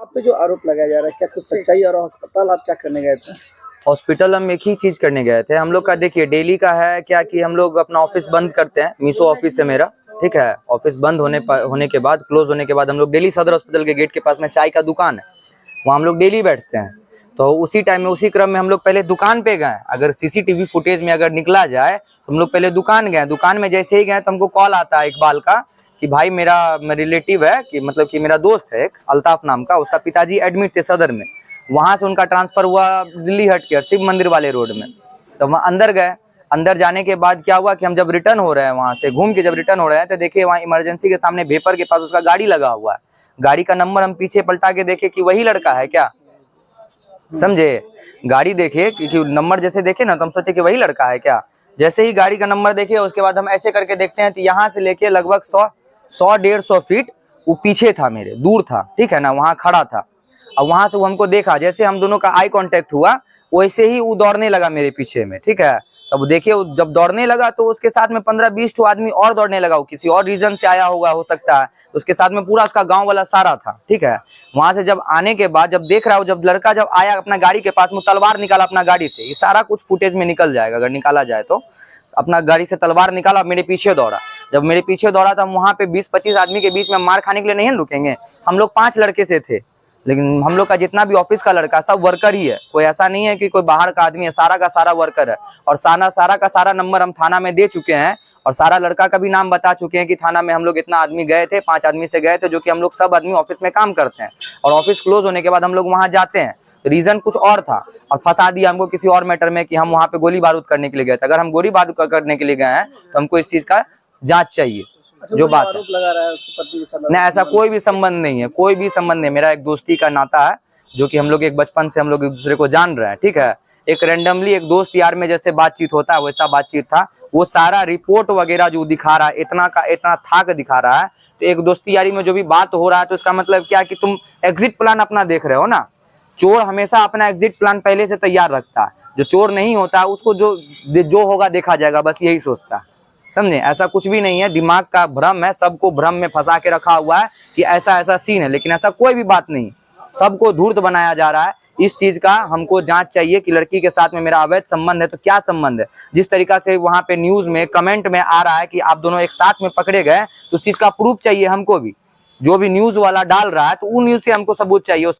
आप पे जो आरोप लगाया जा रहा है क्या कुछ सच्चाई, और अस्पताल आप क्या करने गए थे? हॉस्पिटल हम एक ही चीज करने गए थे। हम लोग का देखिए डेली का है क्या कि हम लोग अपना ऑफिस बंद करते हैं। मीशो ऑफिस है मेरा, ठीक है। ऑफिस बंद होने के बाद, क्लोज होने के बाद हम लोग डेली सदर हॉस्पिटल के गेट के पास में चाय का दुकान है, वहाँ हम लोग डेली बैठते हैं। तो उसी टाइम में, उसी क्रम में हम लोग पहले दुकान पे गए। अगर सीसीटीवी फुटेज में अगर निकला जाए तो हम लोग पहले दुकान गए। दुकान में जैसे ही गए तो हमको कॉल आता है इकबाल का कि भाई मेरा रिलेटिव है, कि मतलब कि मेरा दोस्त है एक अल्ताफ नाम का, उसका पिताजी एडमिट थे सदर में। वहां से उनका ट्रांसफर हुआ दिल्ली हट के शिव मंदिर वाले रोड में। तो वहाँ अंदर गए। अंदर जाने के बाद क्या हुआ कि हम जब रिटर्न हो रहे हैं, वहां से घूम के जब रिटर्न हो रहे हैं तो देखिए वहाँ इमरजेंसी के सामने वेपर के पास उसका गाड़ी लगा हुआ है। गाड़ी का नंबर हम पीछे पलटा के देखे कि वही लड़का है क्या, समझे। गाड़ी देखे कि नंबर जैसे देखे ना तो हम सोचे कि वही लड़का है क्या। जैसे ही गाड़ी का नंबर देखे उसके बाद हम ऐसे करके देखते हैं तो यहाँ से लेके लगभग 100-150 फीट वो पीछे था, मेरे दूर था, ठीक है ना, वहाँ खड़ा था। और वहां से वो हमको देखा, जैसे हम दोनों का आई कांटेक्ट हुआ वैसे ही वो दौड़ने लगा मेरे पीछे में, ठीक है। तब देखिए जब दौड़ने लगा तो उसके साथ में 15-20 आदमी और दौड़ने लगा। वो किसी और रीजन से आया होगा, हो सकता है। उसके साथ में पूरा उसका गांव वाला सारा था, ठीक है। वहां से जब आने के बाद जब देख रहा हूँ, जब लड़का जब आया अपना गाड़ी के पास में, तलवार निकाला अपना गाड़ी से। ये सारा कुछ फुटेज में निकल जाएगा अगर निकाला जाए तो। अपना गाड़ी से तलवार निकाला, मेरे पीछे दौड़ा। जब मेरे पीछे दौड़ा तो हम वहां पे 20-25 आदमी के बीच में मार खाने के लिए नहीं रुकेंगे। हम लोग 5 लड़के से थे, लेकिन हम लोग का जितना भी ऑफिस का लड़का सब वर्कर ही है। कोई ऐसा नहीं है कि कोई बाहर का आदमी है, सारा का सारा वर्कर है। और सारा का सारा नंबर हम थाना में दे चुके हैं, और सारा लड़का का भी नाम बता चुके हैं कि थाना में हम लोग इतना आदमी गए थे, 5 आदमी से गए थे, जो कि हम लोग सब आदमी ऑफिस में काम करते हैं। और ऑफिस क्लोज होने के बाद हम लोग वहां जाते हैं। रीजन कुछ और था और फंसा दिया हमको किसी और मैटर में कि हम वहां पे गोली बारूद करने के लिए गए थे। अगर हम गोली बारूद करने के लिए गए हैं तो हमको इस चीज का जांच चाहिए। जो बात आरोप लगा रहा है उसके पति के साथ, नहीं, ऐसा कोई भी संबंध नहीं है, कोई भी संबंध नहीं। मेरा एक दोस्ती का नाता है, जो कि हम लोग एक बचपन से हम लोग एक दूसरे को जान रहे हैं, ठीक है। एक रैंडमली एक दोस्त यार में जैसे बातचीत होता है वैसा बातचीत था। वो सारा रिपोर्ट वगैरह जो दिखा रहा है, इतना का इतना थाक दिखा रहा है। तो एक दोस्ती यारी में जो भी बात हो रहा है तो इसका मतलब क्या कि तुम एग्जिट प्लान अपना देख रहे हो ना। चोर हमेशा अपना एग्जिट प्लान पहले से तैयार रखता है। जो चोर नहीं होता उसको जो होगा देखा जाएगा, बस यही सोचता है, समझे। ऐसा कुछ भी नहीं है, दिमाग का भ्रम है। सबको भ्रम में फंसा के रखा हुआ है कि ऐसा ऐसा सीन है, लेकिन ऐसा कोई भी बात नहीं। सबको धूर्त बनाया जा रहा है। इस चीज का हमको जांच चाहिए कि लड़की के साथ में मेरा अवैध संबंध है तो क्या संबंध है। जिस तरीका से वहां पे न्यूज में कमेंट में आ रहा है कि आप दोनों एक साथ में पकड़े गए, तो उस चीज का प्रूफ चाहिए हमको भी। जो भी न्यूज वाला डाल रहा है तो उन न्यूज से हमको सबूत चाहिए।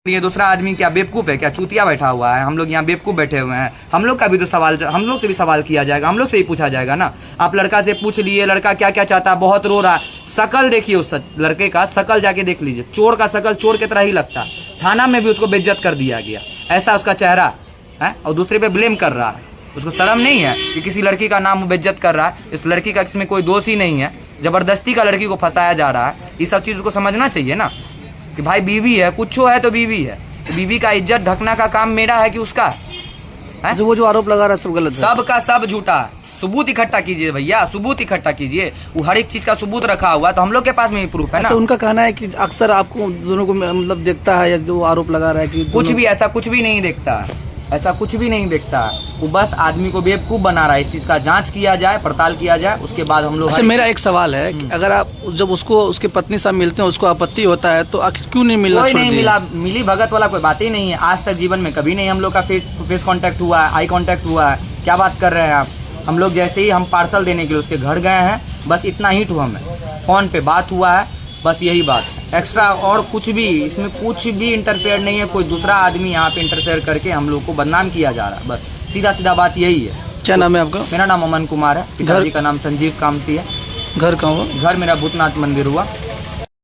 ये दूसरा आदमी क्या बेवकूफ है क्या, चूतिया बैठा हुआ है। हम लोग यहाँ बेवकूफ बैठे हुए हैं। हम लोग का भी तो सवाल, हम लोग से भी सवाल किया जाएगा, हम लोग से ही पूछा जाएगा ना। आप लड़का से पूछ लिए लड़का क्या क्या चाहता है, बहुत रो रहा है। शकल देखिए उस लड़के का, शकल जाके देख लीजिए। चोर का शकल चोर की तरह ही लगता है। थाना में भी उसको बेइज्जत कर दिया गया, ऐसा उसका चेहरा है। और दूसरे पे ब्लेम कर रहा है। उसको शर्म नहीं है कि किसी लड़की का नाम बेइज्जत कर रहा है। इस लड़की का इसमें कोई दोष ही नहीं है। जबरदस्ती का लड़की को फंसाया जा रहा है। ये सब चीज को समझना चाहिए ना कि भाई बीवी है, कुछ है तो बीवी है। तो बीवी का इज्जत ढकना का काम मेरा है कि उसका है? वो जो आरोप लगा रहा है सब गलत है, सब का सब झूठा है। सबूत इकट्ठा कीजिए भैया, सबूत इकट्ठा कीजिए। वो हर एक चीज का सबूत रखा हुआ है, तो हम लोग के पास में भी प्रूफ है ना। उनका कहना है कि अक्सर आपको दोनों को मतलब देखता है, या जो आरोप लगा रहा है कि कुछ भी ऐसा कुछ भी नहीं देखता है, ऐसा कुछ भी नहीं देखता है। वो बस आदमी को बेवकूफ बना रहा है। इस चीज का जांच किया जाए, पड़ताल किया जाए, उसके बाद हम लोग। अच्छा, मेरा एक सवाल है कि अगर आप जब उसको उसके पत्नी साहब मिलते हैं उसको आपत्ति होता है तो आखिर क्यों नहीं मिलना? कोई नहीं मिला, मिली भगत वाला कोई बात ही नहीं है। आज तक जीवन में कभी नहीं हम लोग का फेस कांटेक्ट हुआ है, आई कांटेक्ट हुआ है। क्या बात कर रहे हैं आप। हम लोग जैसे ही हम पार्सल देने के लिए उसके घर गए हैं, बस इतना ही हुआ, हमें फोन पे बात हुआ है, बस यही बात है। एक्स्ट्रा और कुछ भी इसमें कुछ भी इंटरफेयर नहीं है। कोई दूसरा आदमी यहाँ पे इंटरफेयर करके हम लोग को बदनाम किया जा रहा है। बस सीधा सीधा बात यही है। क्या नाम है आपका? मेरा नाम अमन कुमार है। पिताजी का नाम संजीव कामती है। घर कहाँ हुआ? घर मेरा भूतनाथ मंदिर हुआ।